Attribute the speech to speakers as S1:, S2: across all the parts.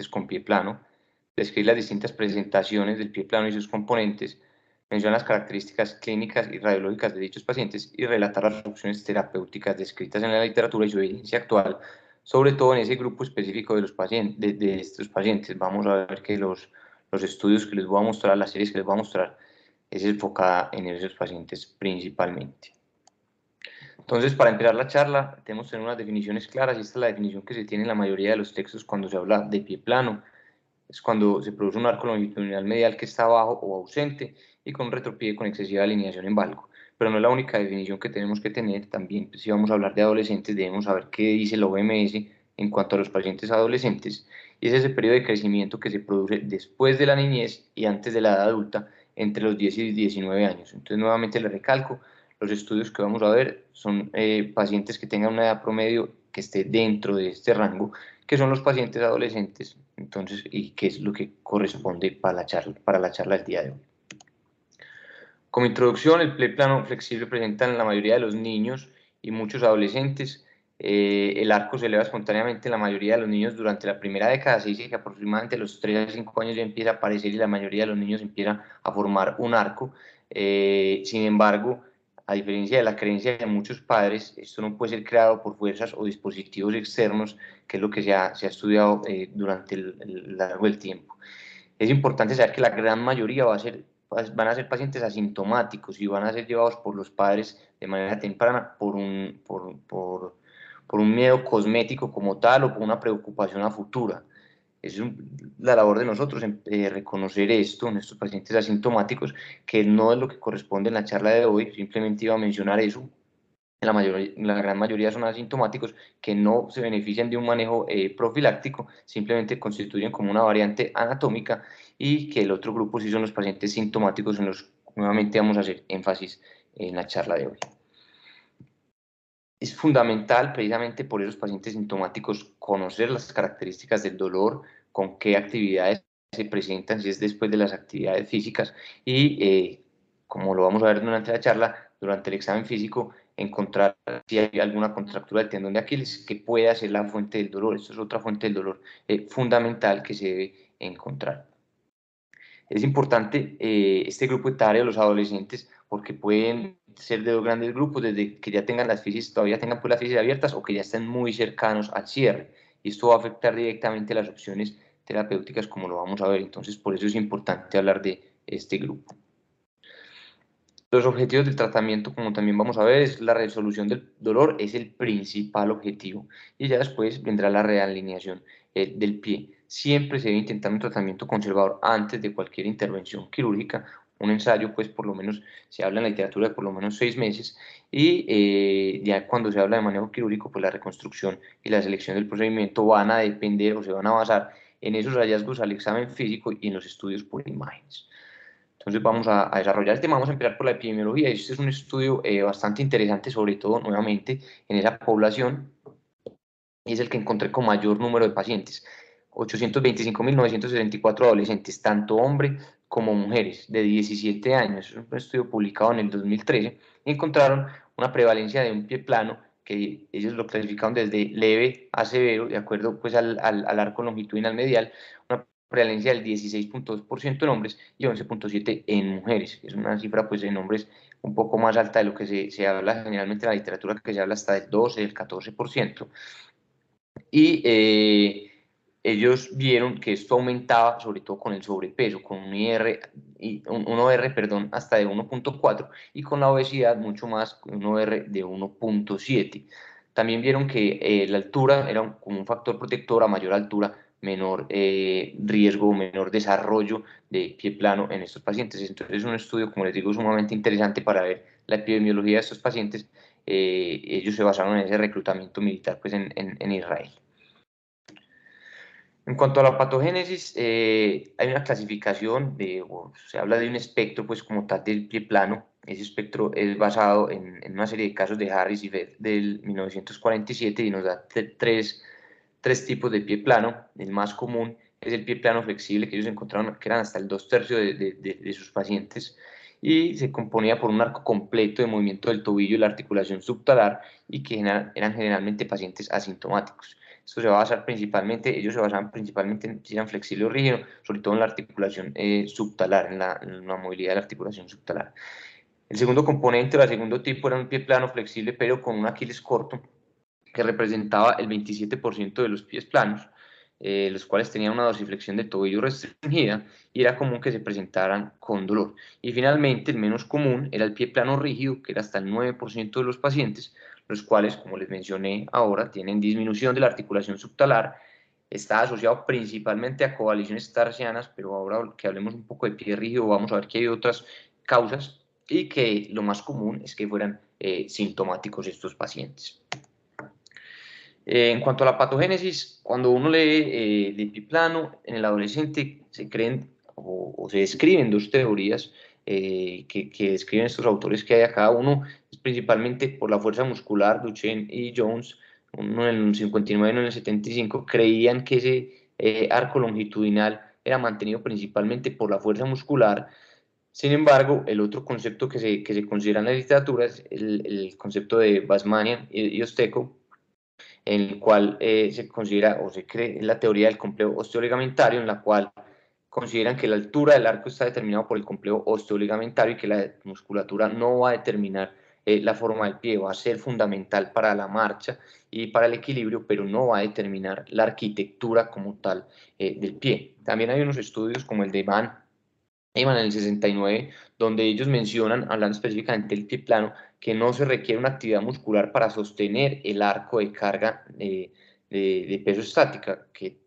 S1: con pie plano, describe las distintas presentaciones del pie plano y sus componentes, menciona las características clínicas y radiológicas de dichos pacientes y relata las opciones terapéuticas descritas en la literatura y su evidencia actual, sobre todo en ese grupo específico de, los pacientes, de estos pacientes. Vamos a ver que los estudios que les voy a mostrar, las series que les voy a mostrar, es enfocada en esos pacientes principalmente. Entonces, para empezar la charla, tenemos que tener unas definiciones claras, y esta es la definición que se tiene en la mayoría de los textos cuando se habla de pie plano. Es cuando se produce un arco longitudinal medial que está bajo o ausente y con un retropié con excesiva alineación en valgo. Pero no es la única definición que tenemos que tener. También, pues, si vamos a hablar de adolescentes, debemos saber qué dice la OMS en cuanto a los pacientes adolescentes, y es ese periodo de crecimiento que se produce después de la niñez y antes de la edad adulta, entre los 10 y 19 años. Entonces, nuevamente les recalco, los estudios que vamos a ver son pacientes que tengan una edad promedio que esté dentro de este rango, que son los pacientes adolescentes, entonces, y qué es lo que corresponde para la charla del día de hoy. Como introducción, el pie plano flexible presenta en la mayoría de los niños y muchos adolescentes. El arco se eleva espontáneamente en la mayoría de los niños durante la primera década. Se dice que aproximadamente a los 3 a 5 años ya empieza a aparecer y la mayoría de los niños empiezan a formar un arco. Sin embargo, a diferencia de la creencia de muchos padres, esto no puede ser creado por fuerzas o dispositivos externos, que es lo que se ha estudiado durante el largo del tiempo. Es importante saber que la gran mayoría van a ser pacientes asintomáticos y van a ser llevados por los padres de manera temprana por un miedo cosmético como tal o por una preocupación a futura. Es la labor de nosotros reconocer esto en estos pacientes asintomáticos, que no es lo que corresponde en la charla de hoy. Simplemente iba a mencionar eso. La gran mayoría son asintomáticos que no se benefician de un manejo profiláctico, simplemente constituyen como una variante anatómica, y que el otro grupo sí son los pacientes sintomáticos, en los que nuevamente vamos a hacer énfasis en la charla de hoy. Es fundamental, precisamente por esos pacientes sintomáticos, conocer las características del dolor, con qué actividades se presentan, si es después de las actividades físicas, y como lo vamos a ver durante la charla, durante el examen físico, encontrar si hay alguna contractura del tendón de Aquiles que pueda ser la fuente del dolor. Esto es otra fuente del dolor fundamental que se debe encontrar. Es importante este grupo etario, los adolescentes, porque pueden ser de dos grandes grupos, desde que ya tengan las fisis, todavía tengan pues las fisis abiertas, o que ya estén muy cercanos al cierre, y esto va a afectar directamente las opciones terapéuticas, como lo vamos a ver. Entonces, por eso es importante hablar de este grupo. Los objetivos del tratamiento, como también vamos a ver, es la resolución del dolor, es el principal objetivo, y ya después vendrá la realineación del pie. Siempre se debe intentar un tratamiento conservador antes de cualquier intervención quirúrgica. Un ensayo, pues por lo menos, se habla en la literatura de por lo menos 6 meses, y ya cuando se habla de manejo quirúrgico, pues la reconstrucción y la selección del procedimiento van a depender o se van a basar en esos hallazgos al examen físico y en los estudios por imágenes. Entonces vamos a desarrollar el tema, vamos a empezar por la epidemiología. Este es un estudio bastante interesante, sobre todo nuevamente en esa población, y es el que encontré con mayor número de pacientes: 825.964 adolescentes, tanto hombres como mujeres, de 17 años. Es un estudio publicado en el 2013, y encontraron una prevalencia de un pie plano que ellos lo clasificaron desde leve a severo, de acuerdo pues al arco longitudinal medial, una prevalencia del 16.2% en hombres y 11.7% en mujeres. Es una cifra pues en hombres un poco más alta de lo que se habla generalmente en la literatura, que se habla hasta del 12, del 14%. Y ellos vieron que esto aumentaba sobre todo con el sobrepeso, con un OR, perdón, hasta de 1.4, y con la obesidad mucho más, con un OR de 1.7. También vieron que la altura era como un factor protector. A mayor altura, menor riesgo, menor desarrollo de pie plano en estos pacientes. Entonces es un estudio, como les digo, sumamente interesante para ver la epidemiología de estos pacientes. Ellos se basaron en ese reclutamiento militar pues en Israel. En cuanto a la patogénesis, hay una clasificación, se habla de un espectro pues como tal del pie plano. Ese espectro es basado en una serie de casos de Harris y Fett del 1947, y nos da tres tipos de pie plano. El más común es el pie plano flexible, que ellos encontraron que eran hasta el 2/3 de sus pacientes, y se componía por un arco completo de movimiento del tobillo y la articulación subtalar, y que eran generalmente pacientes asintomáticos. Esto se va a basar principalmente, ellos se basaban principalmente en si eran flexible o rígido, sobre todo en la articulación subtalar, en la movilidad de la articulación subtalar. El segundo componente, o el segundo tipo, era un pie plano flexible, pero con un Aquiles corto, que representaba el 27% de los pies planos, los cuales tenían una dorsiflexión de tobillo restringida y era común que se presentaran con dolor. Y finalmente, el menos común era el pie plano rígido, que era hasta el 9% de los pacientes, los cuales, como les mencioné ahora, tienen disminución de la articulación subtalar, está asociado principalmente a coaliciones tarsianas, pero ahora que hablemos un poco de pie rígido, vamos a ver que hay otras causas y que lo más común es que fueran sintomáticos estos pacientes. En cuanto a la patogénesis, cuando uno lee de pie plano, en el adolescente se creen o se describen dos teorías que describen estos autores que hay a cada uno, es principalmente por la fuerza muscular. Duchenne y Jones, uno en el 59 y uno en el 75, creían que ese arco longitudinal era mantenido principalmente por la fuerza muscular. Sin embargo, el otro concepto que se considera en la literatura es el concepto de Basmanian y Osteco, en el cual se considera o se cree la teoría del complejo osteoligamentario, en la cual consideran que la altura del arco está determinado por el complejo osteoligamentario y que la musculatura no va a determinar la forma del pie, va a ser fundamental para la marcha y para el equilibrio, pero no va a determinar la arquitectura como tal del pie. También hay unos estudios como el de Van Eyman en el 69, donde ellos mencionan, hablando específicamente del pie plano, que no se requiere una actividad muscular para sostener el arco de carga de peso estática, que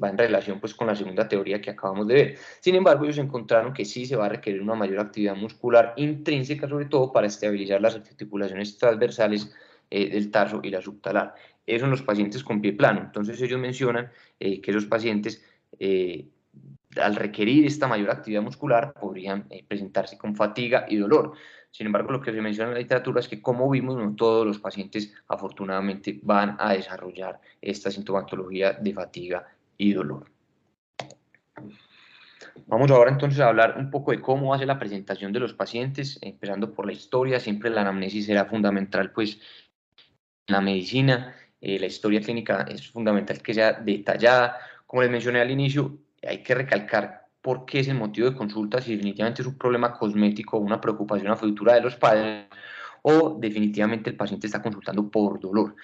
S1: va en relación pues, con la segunda teoría que acabamos de ver. Sin embargo, ellos encontraron que sí se va a requerir una mayor actividad muscular intrínseca, sobre todo para estabilizar las articulaciones transversales del tarso y la subtalar. Eso en los pacientes con pie plano. Entonces ellos mencionan que esos pacientes al requerir esta mayor actividad muscular, podrían presentarse con fatiga y dolor. Sin embargo, lo que se menciona en la literatura es que, como vimos, no todos los pacientes, afortunadamente, van a desarrollar esta sintomatología de fatiga y dolor. Vamos ahora entonces a hablar un poco de cómo hace la presentación de los pacientes, empezando por la historia. Siempre la anamnesis será fundamental, pues, en la medicina. La historia clínica es fundamental que sea detallada. Como les mencioné al inicio, hay que recalcar por qué es el motivo de consulta, si definitivamente es un problema cosmético o una preocupación a futura de los padres, o definitivamente el paciente está consultando por dolor.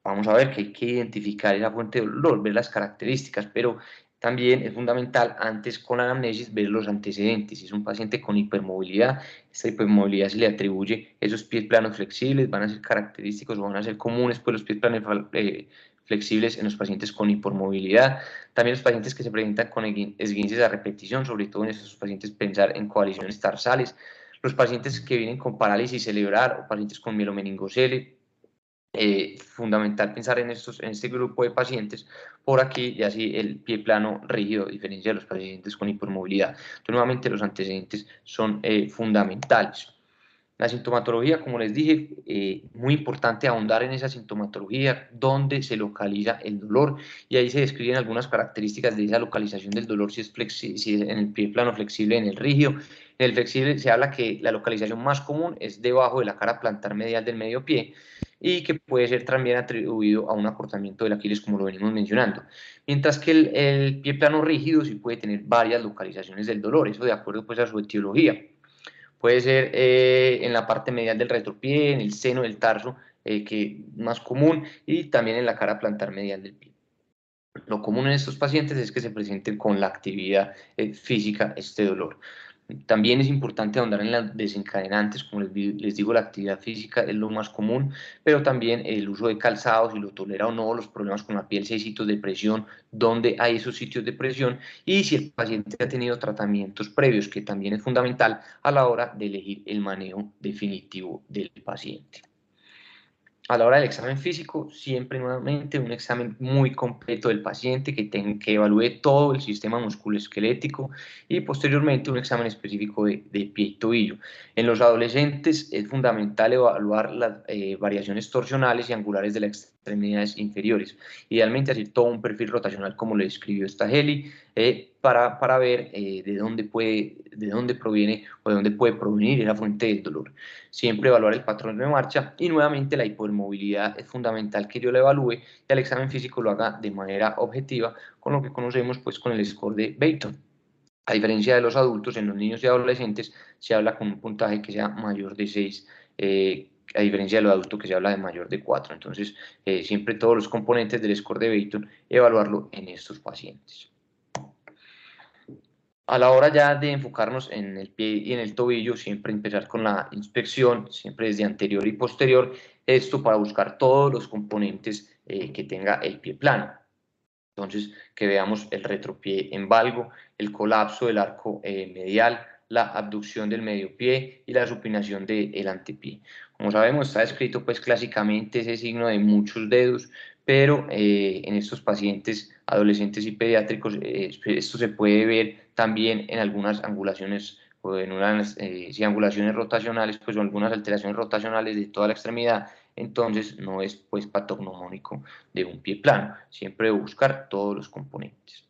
S1: Vamos a ver que hay que identificar esa fuente de dolor, ver las características, pero también es fundamental antes con la anamnesis ver los antecedentes. Si es un paciente con hipermovilidad, esta hipermovilidad se le atribuye esos pies planos flexibles, van a ser característicos o van a ser comunes pues los pies planos flexibles en los pacientes con hipermovilidad. También los pacientes que se presentan con esguinces a repetición, sobre todo en estos pacientes pensar en coaliciones tarsales. Los pacientes que vienen con parálisis cerebral o pacientes con mielomeningocele, fundamental pensar en este grupo de pacientes por aquí, y así el pie plano rígido, a diferencia de los pacientes con hipermovilidad. Entonces, nuevamente, los antecedentes son fundamentales. La sintomatología, como les dije, muy importante ahondar en esa sintomatología, donde se localiza el dolor, y ahí se describen algunas características de esa localización del dolor, si es en el pie plano flexible, en el rígido. En el flexible se habla que la localización más común es debajo de la cara plantar medial del medio pie, y que puede ser también atribuido a un acortamiento del Aquiles, como lo venimos mencionando. Mientras que el pie plano rígido sí puede tener varias localizaciones del dolor, eso de acuerdo pues a su etiología. Puede ser en la parte medial del retropié, en el seno del tarso, que más común, y también en la cara plantar medial del pie. Lo común en estos pacientes es que se presenten con la actividad física este dolor. También es importante ahondar en las desencadenantes, como les digo, la actividad física es lo más común, pero también el uso de calzados, si lo tolera o no, los problemas con la piel, si hay sitios de presión, dónde hay esos sitios de presión, y si el paciente ha tenido tratamientos previos, que también es fundamental a la hora de elegir el manejo definitivo del paciente. A la hora del examen físico, siempre nuevamente un examen muy completo del paciente que evalúe todo el sistema musculoesquelético, y posteriormente un examen específico de pie y tobillo. En los adolescentes es fundamental evaluar las variaciones torsionales y angulares de la extremidad extremidades inferiores. Idealmente hacer todo un perfil rotacional como lo describió esta Heli, para ver de dónde proviene o de dónde puede provenir la fuente del dolor. Siempre evaluar el patrón de marcha y nuevamente la hipomovilidad es fundamental que yo la evalúe y el examen físico lo haga de manera objetiva con lo que conocemos pues con el score de Baton. A diferencia de los adultos, en los niños y adolescentes se habla con un puntaje que sea mayor de 6, a diferencia de los adultos que se habla de mayor de 4. Entonces, siempre todos los componentes del score de Baton, evaluarlo en estos pacientes. A la hora ya de enfocarnos en el pie y en el tobillo, siempre empezar con la inspección, siempre desde anterior y posterior, esto para buscar todos los componentes que tenga el pie plano. Entonces, que veamos el retropié en valgo, el colapso del arco medial, la abducción del medio pie y la supinación del antepié. Como sabemos, está descrito pues clásicamente ese signo de muchos dedos, pero en estos pacientes adolescentes y pediátricos esto se puede ver también en algunas angulaciones o en unas angulaciones rotacionales, pues o algunas alteraciones rotacionales de toda la extremidad. Entonces no es pues patognomónico de un pie plano, siempre buscar todos los componentes.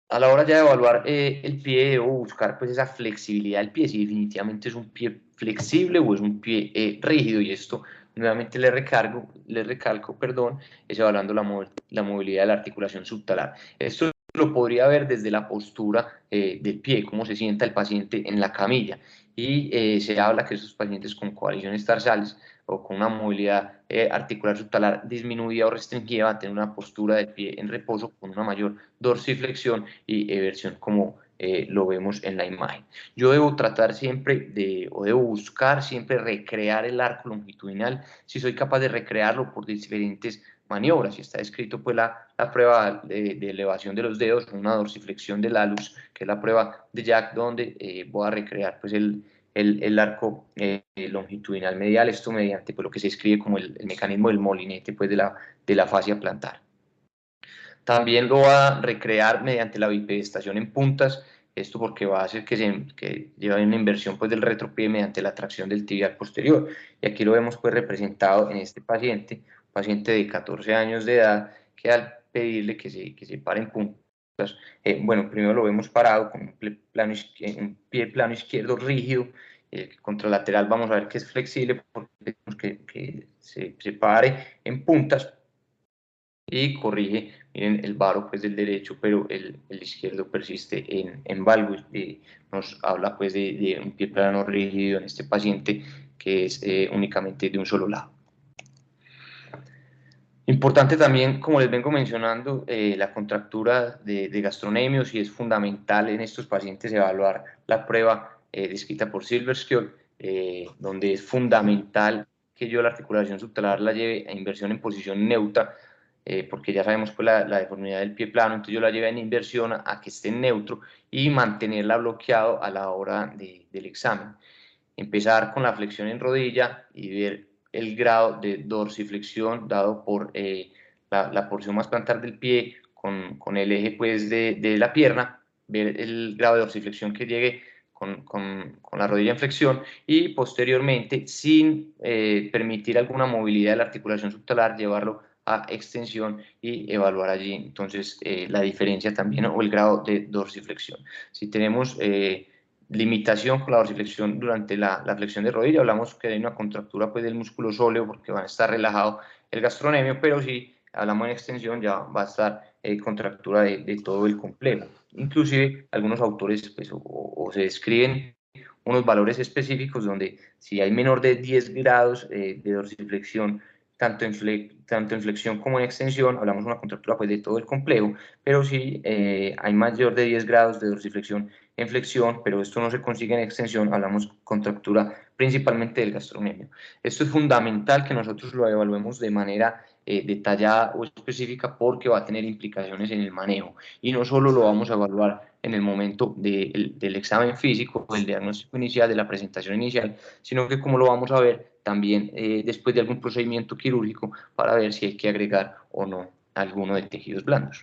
S1: A la hora ya de evaluar el pie, debo buscar pues esa flexibilidad del pie, si definitivamente es un pie flexible o es un pie rígido, y esto nuevamente le recalco, es evaluando la movilidad de la articulación subtalar. Esto lo podría ver desde la postura del pie, cómo se sienta el paciente en la camilla, y se habla que esos pacientes con coaliciones tarsales o con una movilidad articular subtalar disminuida o restringida van a tener una postura del pie en reposo con una mayor dorsiflexión y eversión, como lo vemos en la imagen. Yo debo tratar siempre o debo buscar siempre recrear el arco longitudinal, si soy capaz de recrearlo por diferentes maniobras, y está escrito pues la prueba de elevación de los dedos, una dorsiflexión del alus, que es la prueba de Jack, donde voy a recrear pues el arco longitudinal medial, esto mediante pues, lo que se escribe como el mecanismo del molinete pues, de la fascia plantar. También lo va a recrear mediante la bipedestación en puntas, esto porque va a hacer que lleve una inversión pues, del retropié mediante la tracción del tibial posterior. Y aquí lo vemos pues, representado en este paciente, un paciente de 14 años de edad, que al pedirle que se pare en puntas, bueno, primero lo vemos parado con un pie plano izquierdo rígido, contralateral vamos a ver que es flexible porque tenemos que se pare en puntas, y corrige, miren, el varo pues del derecho, pero el izquierdo persiste en valgo, y nos habla pues de un pie plano rígido en este paciente que es únicamente de un solo lado. Importante también, como les vengo mencionando, la contractura de gastronemios, y es fundamental en estos pacientes evaluar la prueba descrita por Silverskill, donde es fundamental que yo la articulación subtalar la lleve a inversión en posición neutra, porque ya sabemos pues, la deformidad del pie plano, entonces yo la llevo en inversión a que esté en neutro y mantenerla bloqueado a la hora del examen. Empezar con la flexión en rodilla y ver el grado de dorsiflexión dado por la porción más plantar del pie con el eje pues, de la pierna, ver el grado de dorsiflexión que llegue con la rodilla en flexión, y posteriormente, sin permitir alguna movilidad de la articulación subtalar, llevarlo a extensión y evaluar allí entonces la diferencia también o el grado de dorsiflexión. Si tenemos limitación con la dorsiflexión durante la flexión de rodilla, hablamos que hay una contractura pues, del músculo sóleo porque va a estar relajado el gastrocnemio, pero si hablamos en extensión ya va a estar contractura de todo el complejo. Inclusive algunos autores pues, o se describen unos valores específicos donde si hay menor de 10 grados de dorsiflexión, tanto en flexión como en extensión, hablamos de una contractura pues, de todo el complejo, pero si hay mayor de 10 grados de dorsiflexión en flexión, pero esto no se consigue en extensión, hablamos contractura principalmente del gastrocnemio. Esto es fundamental que nosotros lo evaluemos de manera detallada o específica, porque va a tener implicaciones en el manejo, y no solo lo vamos a evaluar en el momento del examen físico, del diagnóstico inicial, de la presentación inicial, sino que como lo vamos a ver también después de algún procedimiento quirúrgico, para ver si hay que agregar o no alguno de tejidos blandos.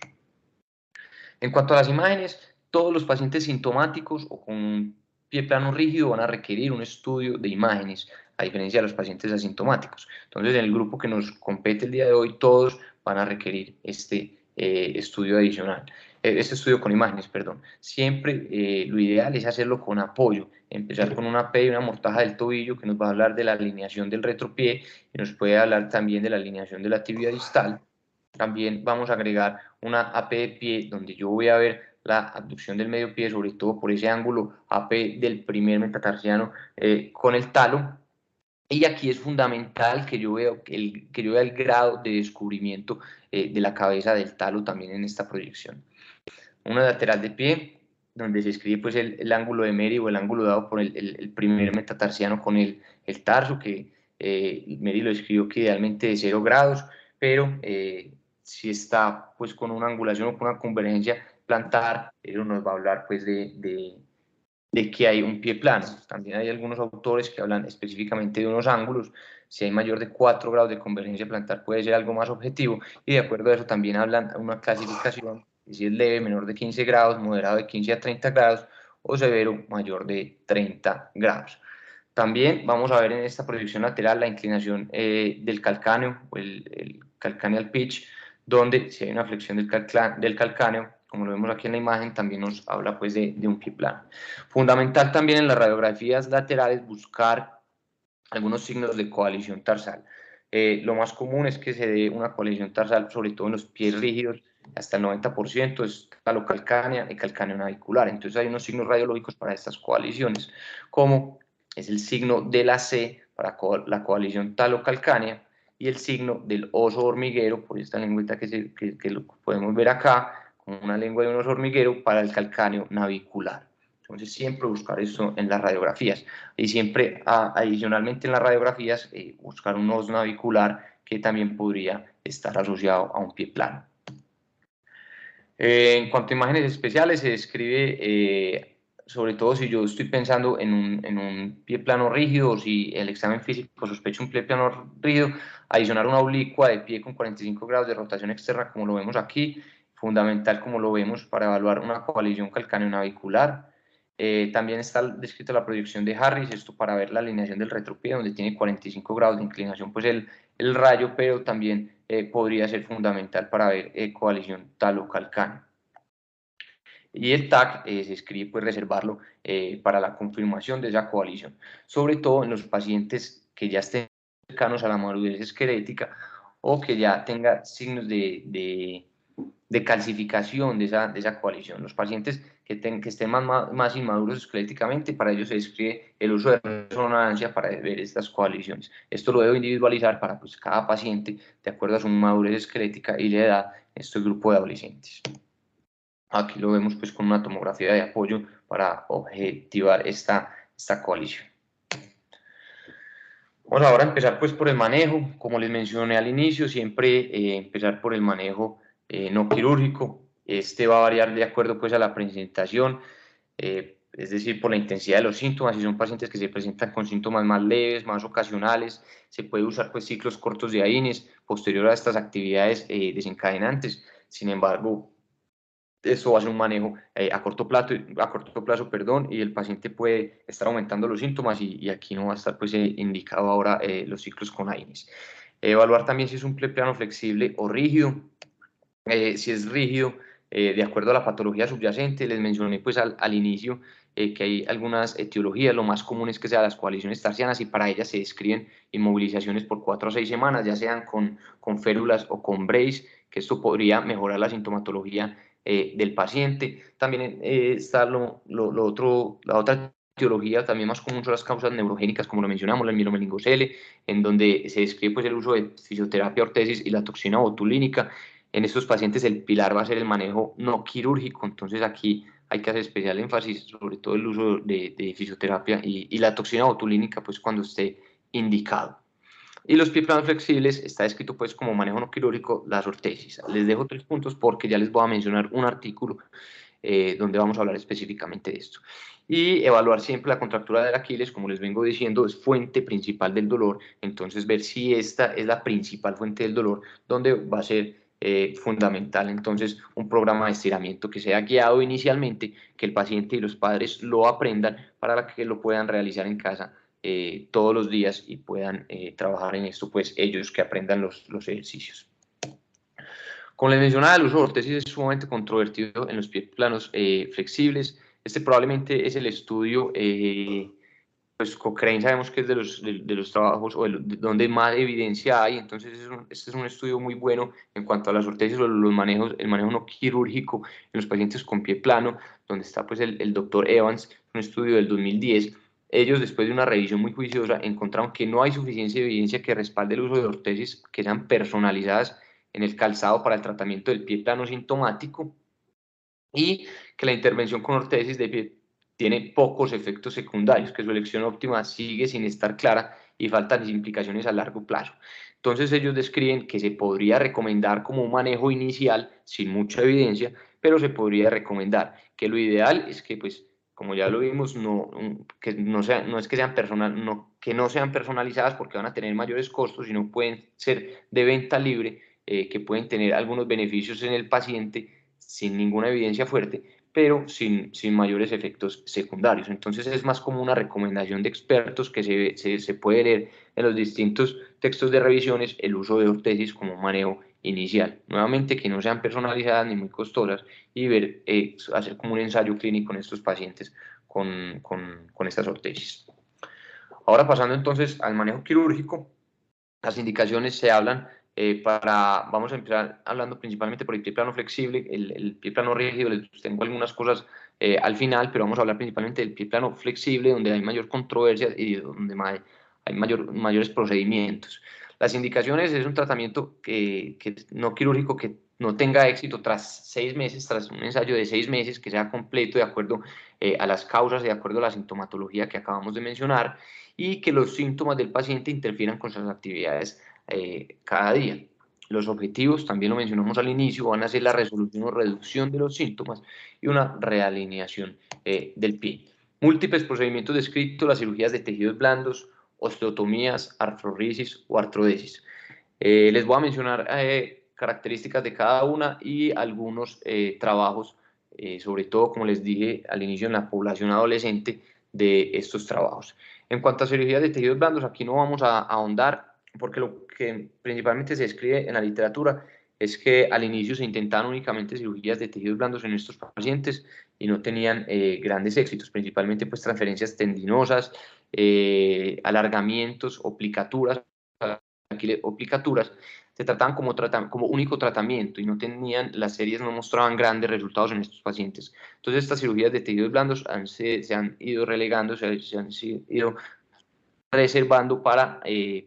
S1: En cuanto a las imágenes, todos los pacientes sintomáticos o con un pie plano rígido van a requerir un estudio de imágenes. a diferencia de los pacientes asintomáticos. Entonces, en el grupo que nos compete el día de hoy, todos van a requerir este estudio adicional, este estudio con imágenes, perdón. Siempre lo ideal es hacerlo con apoyo, empezar con una AP y una mortaja del tobillo que nos va a hablar de la alineación del retropié y nos puede hablar también de la alineación de la tibia distal. También vamos a agregar una AP de pie donde yo voy a ver la abducción del medio pie, sobre todo por ese ángulo AP del primer metatarsiano con el talo. Y aquí es fundamental que yo vea el grado de descubrimiento de la cabeza del talo también en esta proyección. Una lateral de pie, donde se escribe pues el ángulo de Meri o el ángulo dado por el primer metatarsiano con el tarso, que Meri lo escribió que idealmente de 0 grados, pero si está pues con una angulación o con una convergencia plantar, eso nos va a hablar pues de que hay un pie plano. También hay algunos autores que hablan específicamente de unos ángulos. Si hay mayor de 4 grados de convergencia plantar puede ser algo más objetivo, y de acuerdo a eso también hablan una clasificación, si es leve, menor de 15 grados, moderado de 15 a 30 grados o severo, mayor de 30 grados. También vamos a ver en esta proyección lateral la inclinación del calcáneo o el calcaneal pitch, donde si hay una flexión del calcáneo, como lo vemos aquí en la imagen, también nos habla pues de un pie plano. Fundamental también en las radiografías laterales buscar algunos signos de coalición tarsal. Lo más común es que se dé una coalición tarsal, sobre todo en los pies rígidos, hasta el 90%, es talocalcánea y calcáneo navicular. Entonces hay unos signos radiológicos para estas coaliciones, como es el signo de la C para la coalición talocalcánea y el signo del oso hormiguero, por esta lengüeta que lo podemos ver acá, como una lengua de un oso hormiguero, para el calcáneo navicular. Entonces siempre buscar eso en las radiografías y siempre adicionalmente en las radiografías buscar un oso navicular que también podría estar asociado a un pie plano. En cuanto a imágenes especiales, se describe, sobre todo si yo estoy pensando en un pie plano rígido o si el examen físico sospecha un pie plano rígido, adicionar una oblicua de pie con 45 grados de rotación externa, como lo vemos aquí, fundamental como lo vemos para evaluar una coalición calcáneo-navicular. También está descrita la proyección de Harris, esto para ver la alineación del retropié, donde tiene 45 grados de inclinación, pues el rayo, pero también podría ser fundamental para ver coalición talocalcánea. Y el TAC se escribe, pues reservarlo para la confirmación de esa coalición, sobre todo en los pacientes que ya estén cercanos a la madurez esquelética o que ya tenga signos de calcificación de esa coalición. Los pacientes que estén más inmaduros esqueléticamente, para ellos se describe el uso de resonancia para ver estas coaliciones. Esto lo debo individualizar para pues, cada paciente, de acuerdo a su madurez esquelética y la edad, en este grupo de adolescentes. Aquí lo vemos pues con una tomografía de apoyo para objetivar esta coalición. Vamos ahora a empezar pues por el manejo. Como les mencioné al inicio, siempre empezar por el manejo no quirúrgico. Este va a variar de acuerdo pues a la presentación, es decir, por la intensidad de los síntomas. Si son pacientes que se presentan con síntomas más leves, más ocasionales, se puede usar pues ciclos cortos de AINES posterior a estas actividades desencadenantes. Sin embargo, eso va a ser un manejo a corto plazo, y el paciente puede estar aumentando los síntomas y aquí no va a estar pues, indicado ahora los ciclos con AINES. Evaluar también si es un plano flexible o rígido. Si es rígido, de acuerdo a la patología subyacente, les mencioné pues al inicio que hay algunas etiologías, lo más común es que sean las coaliciones tarsianas y para ellas se describen inmovilizaciones por 4 a 6 semanas, ya sean con férulas o con brace, que esto podría mejorar la sintomatología del paciente. También está la otra etiología también más común son las causas neurogénicas, como lo mencionamos, la mielomeningocele, en donde se describe pues, el uso de fisioterapia ortesis y la toxina botulínica. En estos pacientes el pilar va a ser el manejo no quirúrgico, entonces aquí hay que hacer especial énfasis sobre todo el uso de fisioterapia y la toxina botulínica pues cuando esté indicado. Y los pie planos flexibles está escrito pues como manejo no quirúrgico las ortesis. Les dejo 3 puntos porque ya les voy a mencionar un artículo donde vamos a hablar específicamente de esto. Y evaluar siempre la contractura del Aquiles, como les vengo diciendo, es fuente principal del dolor, entonces ver si esta es la principal fuente del dolor, donde va a ser fundamental entonces un programa de estiramiento que sea guiado inicialmente, que el paciente y los padres lo aprendan para que lo puedan realizar en casa todos los días y puedan trabajar en esto, pues ellos que aprendan los ejercicios. Como les mencionaba, el uso de ortesis es sumamente controvertido en los pies planos flexibles. Este probablemente es el estudio, pues Cochrane sabemos que es de los trabajos o donde más evidencia hay, entonces este es un estudio muy bueno en cuanto a las ortesis o los manejos, el manejo no quirúrgico en los pacientes con pie plano, donde está pues el doctor Evans, un estudio del 2010. Ellos, después de una revisión muy juiciosa, encontraron que no hay suficiente evidencia que respalde el uso de ortesis que sean personalizadas en el calzado para el tratamiento del pie plano sintomático y que la intervención con ortesis de pie tiene pocos efectos secundarios, que su elección óptima sigue sin estar clara y faltan implicaciones a largo plazo. Entonces ellos describen que se podría recomendar como un manejo inicial sin mucha evidencia, pero se podría recomendar que lo ideal es que, pues, como ya lo vimos, no es que sean que no sean personalizadas porque van a tener mayores costos, sino pueden ser de venta libre, que pueden tener algunos beneficios en el paciente sin ninguna evidencia fuerte, pero sin mayores efectos secundarios. Entonces es más como una recomendación de expertos que se puede leer en los distintos textos de revisiones el uso de ortesis como manejo inicial. Nuevamente, que no sean personalizadas ni muy costosas y ver, hacer como un ensayo clínico en estos pacientes con estas ortesis. Ahora pasando entonces al manejo quirúrgico, las indicaciones se hablan vamos a empezar hablando principalmente por el pie plano flexible, el pie plano rígido, les tengo algunas cosas al final, pero vamos a hablar principalmente del pie plano flexible, donde hay mayor controversia y donde hay mayores procedimientos. Las indicaciones es un tratamiento que no quirúrgico que no tenga éxito tras 6 meses, tras un ensayo de 6 meses, que sea completo de acuerdo a las causas, de acuerdo a la sintomatología que acabamos de mencionar, y que los síntomas del paciente interfieran con sus actividades cada día. Los objetivos, también lo mencionamos al inicio, van a ser la resolución o reducción de los síntomas y una realineación del pie. Múltiples procedimientos descritos, las cirugías de tejidos blandos, osteotomías, artrorisis o artrodesis. Les voy a mencionar características de cada una y algunos trabajos, sobre todo, como les dije al inicio, en la población adolescente de estos trabajos. En cuanto a cirugías de tejidos blandos, aquí no vamos a ahondar, porque lo que principalmente se escribe en la literatura es que al inicio se intentaban únicamente cirugías de tejidos blandos en estos pacientes y no tenían grandes éxitos, principalmente pues transferencias tendinosas, alargamientos o plicaturas, se trataban como único tratamiento y no tenían, las series no mostraban grandes resultados en estos pacientes. Entonces estas cirugías de tejidos blandos se han ido relegando, se han ido reservando para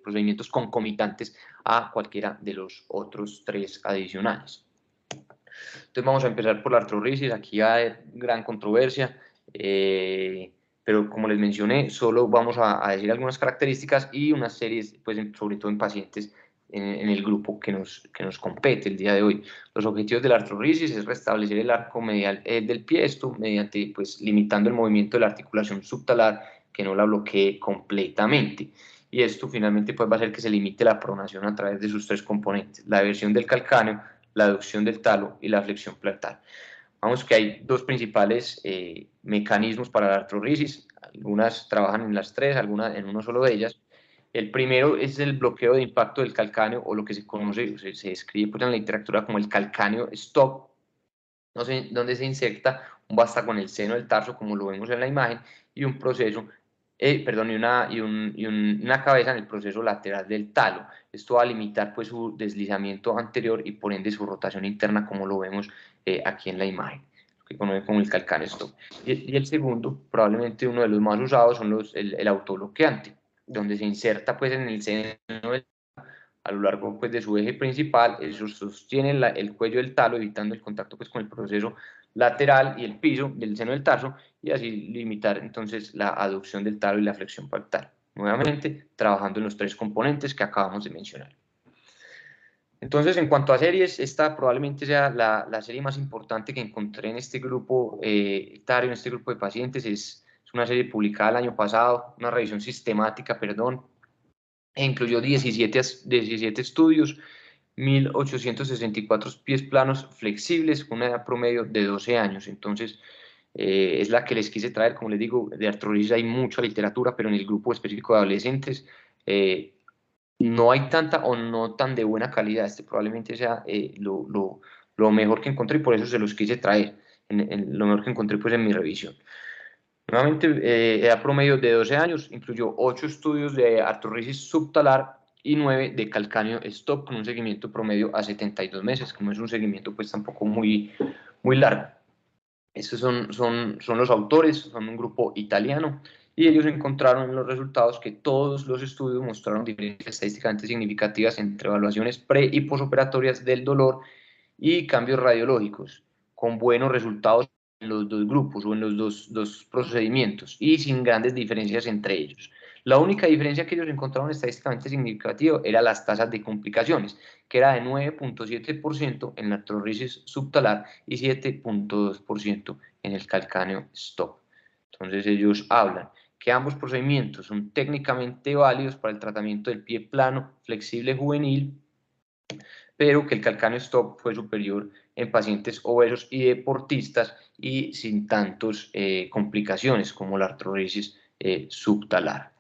S1: procedimientos concomitantes a cualquiera de los otros 3 adicionales. Entonces vamos a empezar por la artrorisis, aquí hay gran controversia, pero como les mencioné, solo vamos a decir algunas características y unas series, pues sobre todo en pacientes en el grupo que nos compete el día de hoy. Los objetivos de la artrorisis es restablecer el arco medial del pie, esto mediante, pues, limitando el movimiento de la articulación subtalar, que no la bloquee completamente. Y esto finalmente pues va a hacer que se limite la pronación a través de sus 3 componentes, la eversión del calcáneo, la aducción del talo y la flexión plantar. Vamos que hay 2 principales mecanismos para la artrorisis, algunas trabajan en las 3, algunas en uno solo de ellas. El primero es el bloqueo de impacto del calcáneo, o lo que se conoce, se describe pues en la literatura como el calcáneo stop, donde se inserta un vástago en el seno del tarso, como lo vemos en la imagen, y un proceso, una cabeza en el proceso lateral del talo. Esto va a limitar pues su deslizamiento anterior y por ende su rotación interna, como lo vemos aquí en la imagen, que conoce como el calcáneo stop. Y el segundo, probablemente uno de los más usados, son el autobloqueante, donde se inserta pues en el seno del a lo largo pues, de su eje principal, eso sostiene el cuello del talo, evitando el contacto pues, con el proceso lateral y el piso del seno del tarso, y así limitar entonces la aducción del talo y la flexión plantar. Nuevamente, trabajando en los 3 componentes que acabamos de mencionar. Entonces, en cuanto a series, esta probablemente sea la serie más importante que encontré en este grupo etario, en este grupo de pacientes. Es una serie publicada el año pasado, una revisión sistemática, perdón, e incluyó 17 estudios, 1.864 pies planos flexibles, con una edad promedio de 12 años. Entonces, es la que les quise traer. Como les digo, de artrolisis hay mucha literatura, pero en el grupo específico de adolescentes no hay tanta o no tan de buena calidad. Este probablemente sea lo mejor que encontré y por eso se los quise traer, lo mejor que encontré pues en mi revisión. Nuevamente, edad promedio de 12 años, incluyó 8 estudios de artrosis subtalar y 9 de calcáneo stop, con un seguimiento promedio a 72 meses, que no es un seguimiento pues tampoco muy largo. Estos son los autores, son un grupo italiano, y ellos encontraron en los resultados que todos los estudios mostraron diferencias estadísticamente significativas entre evaluaciones pre- y posoperatorias del dolor y cambios radiológicos, con buenos resultados en los dos grupos o en los dos procedimientos y sin grandes diferencias entre ellos. La única diferencia que ellos encontraron estadísticamente significativa era las tasas de complicaciones, que era de 9.7% en la artrosis subtalar y 7.2% en el calcáneo stop. Entonces ellos hablan que ambos procedimientos son técnicamente válidos para el tratamiento del pie plano flexible juvenil, pero que el calcáneo stop fue superior en pacientes obesos y deportistas y sin tantas complicaciones como la artrosis subtalar.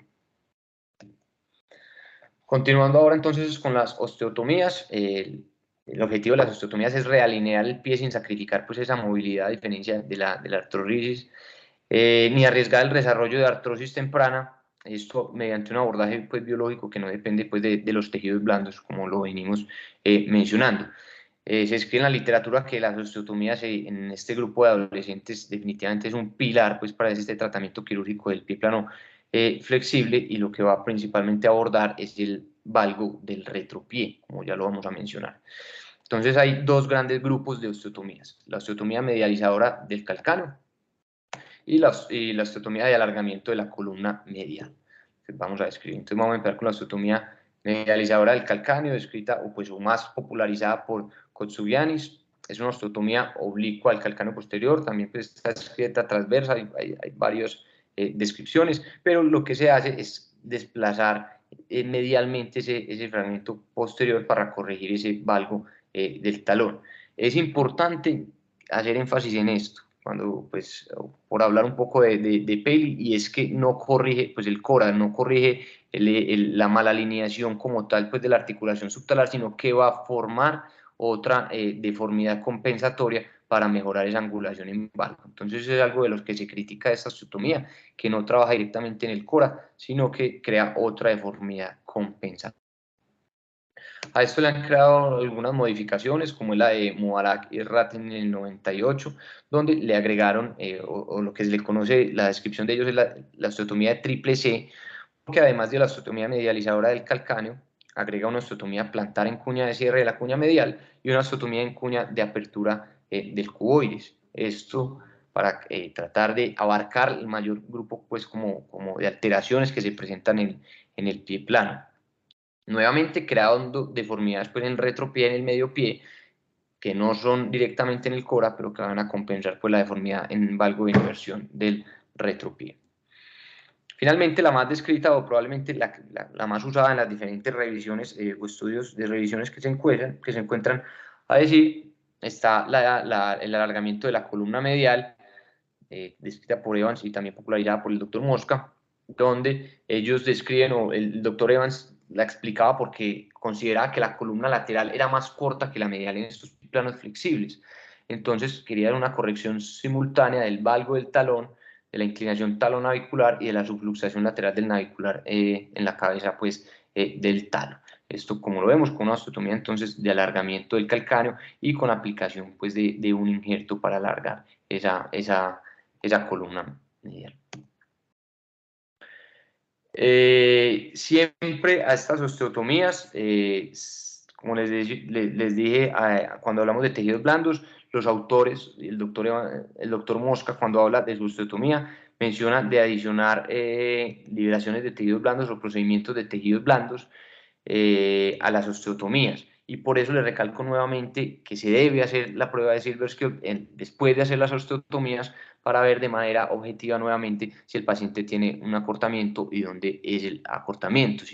S1: Continuando ahora entonces con las osteotomías, el objetivo de las osteotomías es realinear el pie sin sacrificar pues esa movilidad a diferencia de la artrosis, ni arriesgar el desarrollo de artrosis temprana, esto mediante un abordaje pues, biológico que no depende pues, de los tejidos blandos, como lo venimos mencionando. Se escribe en la literatura que las osteotomías en este grupo de adolescentes definitivamente es un pilar pues, para este tratamiento quirúrgico del pie plano flexible, y lo que va principalmente a abordar es el valgo del retropié, como ya lo vamos a mencionar. Entonces hay dos grandes grupos de osteotomías: la osteotomía medializadora del calcáneo y la osteotomía de alargamiento de la columna medial. Entonces vamos a describir. Entonces vamos a empezar con la osteotomía medializadora del calcáneo, descrita o más popularizada por Kotsugiannis. Es una osteotomía oblicua al calcáneo posterior, también pues, está escrita transversa, hay varias descripciones, pero lo que se hace es desplazar medialmente ese fragmento posterior para corregir ese valgo del talón. Es importante hacer énfasis en esto, cuando, pues, por hablar un poco de Peli, y es que no corrige, pues el CORA no corrige la mala alineación como tal, pues, de la articulación subtalar, sino que va a formar otra deformidad compensatoria para mejorar esa angulación en valgo. Entonces es algo de los que se critica esta osteotomía, que no trabaja directamente en el CORA, sino que crea otra deformidad compensatoria. A esto le han creado algunas modificaciones, como la de Mubarak y Ratten en el 98, donde le agregaron, o lo que se le conoce, la descripción de ellos es la osteotomía de triple C, porque además de la osteotomía medializadora del calcáneo, agrega una osteotomía plantar en cuña de cierre de la cuña medial y una osteotomía en cuña de apertura del cuboides. Esto para tratar de abarcar el mayor grupo pues, como de alteraciones que se presentan en el pie plano. Nuevamente creando deformidades pues, en el retropié, en el medio pie, que no son directamente en el CORA, pero que van a compensar pues, la deformidad en valgo de inversión del retropié. Finalmente, la más descrita o probablemente la más usada en las diferentes revisiones o estudios de revisiones que se encuentran a decir, está el alargamiento de la columna medial, descrita por Evans y también popularizada por el doctor Mosca, donde ellos describen, o el doctor Evans la explicaba porque consideraba que la columna lateral era más corta que la medial en estos planos flexibles. Entonces quería dar una corrección simultánea del valgo del talón, de la inclinación talonavicular y de la subluxación lateral del navicular en la cabeza pues, del talón. Esto, como lo vemos, con una osteotomía entonces de alargamiento del calcáneo y con aplicación pues, de un injerto para alargar esa columna medial. Siempre a estas osteotomías, como les dije cuando hablamos de tejidos blandos, los autores, el doctor Mosca, cuando habla de su osteotomía, menciona de adicionar liberaciones de tejidos blandos o procedimientos de tejidos blandos a las osteotomías. Y por eso le recalco nuevamente que se debe hacer la prueba de Silverskjold después de hacer las osteotomías, para ver de manera objetiva nuevamente si el paciente tiene un acortamiento y dónde es el acortamiento,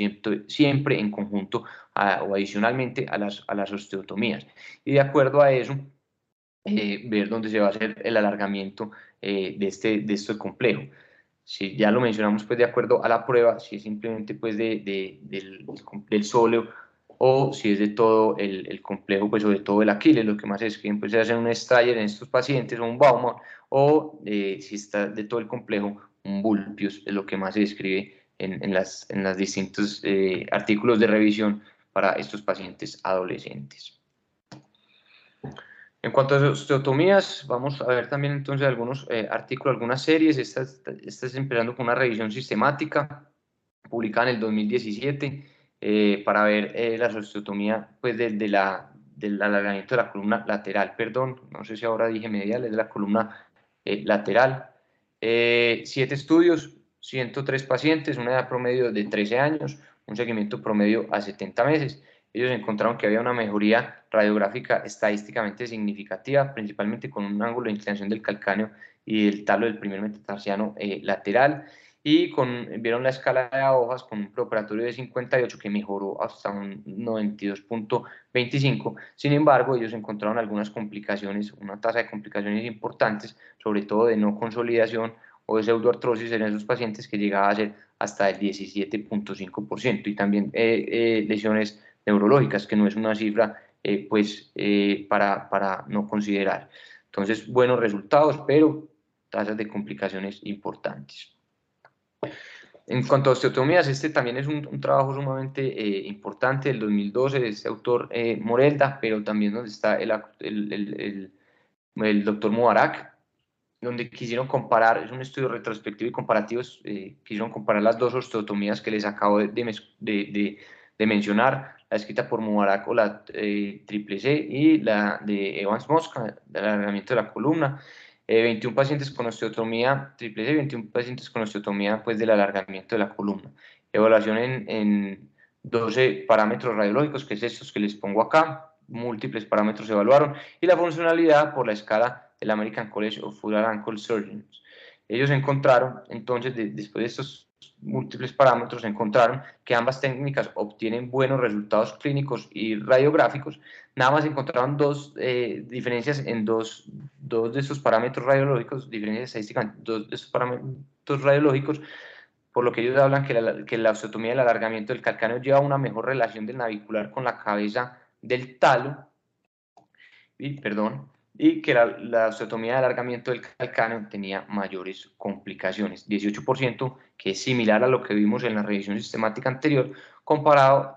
S1: siempre en conjunto o adicionalmente a las osteotomías. Y de acuerdo a eso, ver dónde se va a hacer el alargamiento de este complejo. Si ya lo mencionamos, pues de acuerdo a la prueba, si es simplemente pues del sóleo o si es de todo el complejo, pues sobre todo el Aquiles, lo que más es que pues se hace un Strayer en estos pacientes o un Baumann, o si está de todo el complejo, un Vulpius, es lo que más se describe en las distintos artículos de revisión para estos pacientes adolescentes. En cuanto a osteotomías, vamos a ver también entonces algunos artículos, algunas series. Esta es empezando con una revisión sistemática publicada en el 2017 para ver la osteotomía pues, del alargamiento de la columna lateral, perdón, no sé si ahora dije medial, es de la columna lateral. 7 estudios, 103 pacientes, una edad promedio de 13 años, un seguimiento promedio a 70 meses. Ellos encontraron que había una mejoría radiográfica estadísticamente significativa, principalmente con un ángulo de inclinación del calcáneo y del talo del primer metatarsiano lateral, y vieron la escala de hojas con un preoperatorio de 58 que mejoró hasta un 92.25. Sin embargo, ellos encontraron algunas complicaciones, una tasa de complicaciones importantes, sobre todo de no consolidación o de pseudoartrosis en esos pacientes que llegaba a ser hasta el 17.5%, y también lesiones neurológicas, que no es una cifra para no considerar. Entonces, buenos resultados, pero tasas de complicaciones importantes. En cuanto a osteotomías, este también es un trabajo sumamente importante del 2012 de este autor Morelda, pero también donde está el doctor Mubarak, donde quisieron comparar, es un estudio retrospectivo y comparativo, quisieron comparar las dos osteotomías que les acabo de mencionar, la escrita por Mubarak o la triple C y la de Evans Mosca, del alargamiento de la columna. 21 pacientes con osteotomía triple C, 21 pacientes con osteotomía pues, del alargamiento de la columna. Evaluación en 12 parámetros radiológicos, que es estos que les pongo acá, múltiples parámetros se evaluaron, y la funcionalidad por la escala del American College of Foot and Ankle Surgeons. Ellos encontraron, entonces, después de estos múltiples parámetros, encontraron que ambas técnicas obtienen buenos resultados clínicos y radiográficos. Nada más encontraron dos diferencias en dos de estos parámetros radiológicos, diferencias estadísticas en dos de estos parámetros radiológicos, por lo que ellos hablan que la osteotomía del alargamiento del calcáneo lleva una mejor relación del navicular con la cabeza del talo, y que la osteotomía de alargamiento del calcáneo tenía mayores complicaciones, 18%, que es similar a lo que vimos en la revisión sistemática anterior, comparado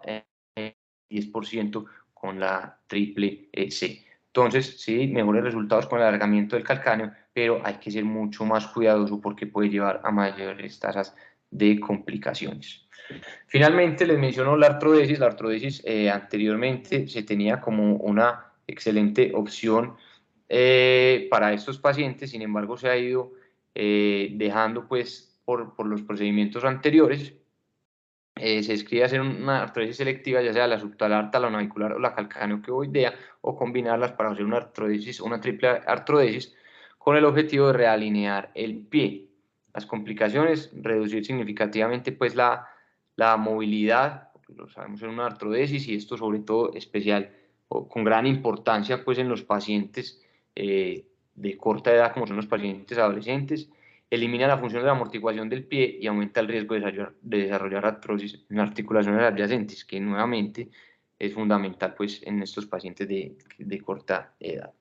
S1: 10% con la triple C. Entonces, sí, mejores resultados con el alargamiento del calcáneo, pero hay que ser mucho más cuidadoso porque puede llevar a mayores tasas de complicaciones. Finalmente, les menciono la artrodesis. La artrodesis anteriormente se tenía como una excelente opción para estos pacientes, sin embargo se ha ido dejando pues por los procedimientos anteriores. Se escribe hacer una artrodesis selectiva, ya sea la subtalar, talonavicular o la calcáneo-queboidea, o combinarlas para hacer una artrodesis, una triple artrodesis, con el objetivo de realinear el pie. Las complicaciones, reducir significativamente pues la movilidad, porque lo sabemos en una artrodesis, y esto sobre todo especial o con gran importancia pues en los pacientes de corta edad, como son los pacientes adolescentes. Elimina la función de la amortiguación del pie y aumenta el riesgo de desarrollar artrosis en articulaciones adyacentes, que nuevamente es fundamental pues, en estos pacientes de corta edad.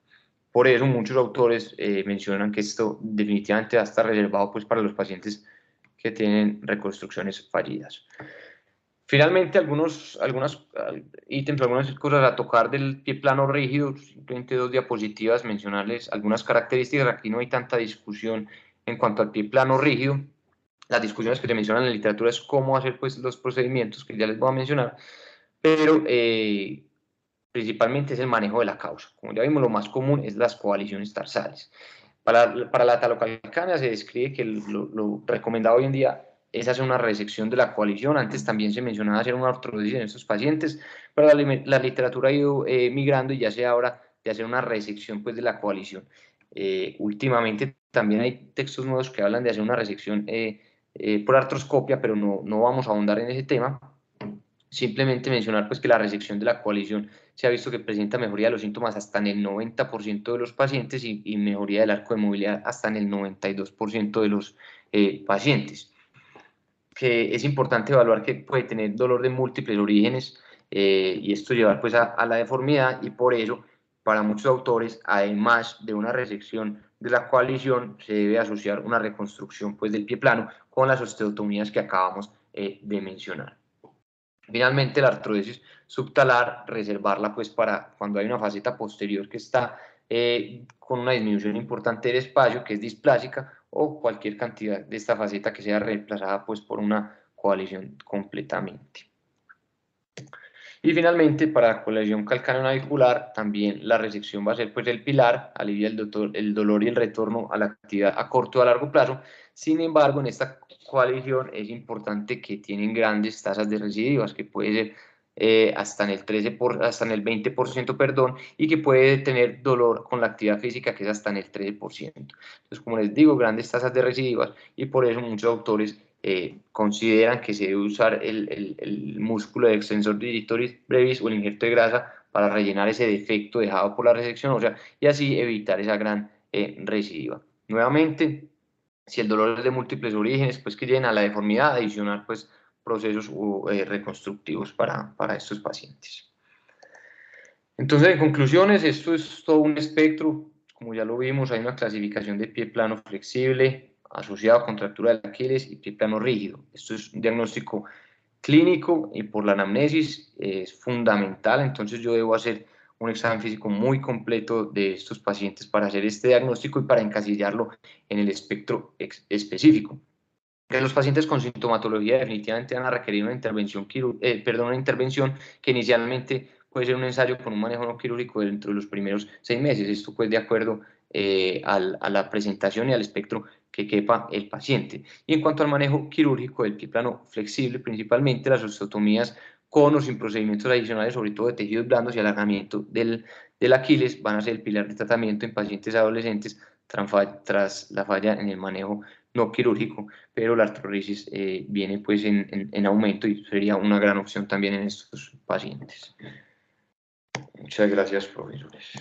S1: Por eso muchos autores mencionan que esto definitivamente va a estar reservado pues, para los pacientes que tienen reconstrucciones fallidas. Finalmente, algunos ítems, algunas cosas a tocar del pie plano rígido, simplemente 2 diapositivas, mencionarles algunas características. Aquí no hay tanta discusión en cuanto al pie plano rígido. Las discusiones que se mencionan en la literatura es cómo hacer pues, los procedimientos que ya les voy a mencionar, pero principalmente es el manejo de la causa. Como ya vimos, lo más común es las coaliciones tarsales. Para la talocalcánea se describe que lo recomendado hoy en día es hacer una resección de la coalición. Antes también se mencionaba hacer una artrodesis en estos pacientes, pero la literatura ha ido migrando y ya se habla de hacer una resección pues, de la coalición. Últimamente también hay textos nuevos que hablan de hacer una resección por artroscopia, pero no vamos a ahondar en ese tema. Simplemente mencionar pues, que la resección de la coalición se ha visto que presenta mejoría de los síntomas hasta en el 90% de los pacientes y mejoría del arco de movilidad hasta en el 92% de los pacientes. Que es importante evaluar que puede tener dolor de múltiples orígenes y esto llevar pues a la deformidad, y por eso para muchos autores, además de una resección de la coalición, se debe asociar una reconstrucción pues del pie plano con las osteotomías que acabamos de mencionar. Finalmente, la artrodesis subtalar, reservarla pues para cuando hay una faceta posterior que está con una disminución importante del espacio, que es displásica, o cualquier cantidad de esta faceta que sea reemplazada pues por una coalición completamente. Y finalmente, para la coalición calcáneo-navicular, también la resección va a ser pues el pilar, alivia el dolor y el retorno a la actividad a corto o a largo plazo. Sin embargo, en esta coalición es importante que tienen grandes tasas de recidivas, que puede ser hasta en el 20%, perdón, y que puede tener dolor con la actividad física, que es hasta en el 13%. Entonces, como les digo, grandes tasas de recidivas, y por eso muchos autores consideran que se debe usar el músculo de extensor digitoris brevis o el injerto de grasa para rellenar ese defecto dejado por la resección ósea y así evitar esa gran recidiva. Nuevamente, si el dolor es de múltiples orígenes, pues que lleven a la deformidad, adicionar pues procesos reconstructivos para estos pacientes. Entonces, en conclusiones, esto es todo un espectro. Como ya lo vimos, hay una clasificación de pie plano flexible asociado a contractura del Aquiles y pie plano rígido. Esto es un diagnóstico clínico y por la anamnesis es fundamental. Entonces, yo debo hacer un examen físico muy completo de estos pacientes para hacer este diagnóstico y para encasillarlo en el espectro específico. Que los pacientes con sintomatología definitivamente van a requerir una intervención, una intervención que inicialmente puede ser un ensayo con un manejo no quirúrgico dentro de los primeros 6 meses. Esto pues de acuerdo a la presentación y al espectro que quepa el paciente. Y en cuanto al manejo quirúrgico del pie plano flexible, principalmente las osteotomías con o sin procedimientos adicionales, sobre todo de tejidos blandos y alargamiento del Aquiles, van a ser el pilar de tratamiento en pacientes adolescentes tras la falla en el manejo no quirúrgico, pero la artrosis viene pues en aumento y sería una gran opción también en estos pacientes. Muchas gracias, profesores.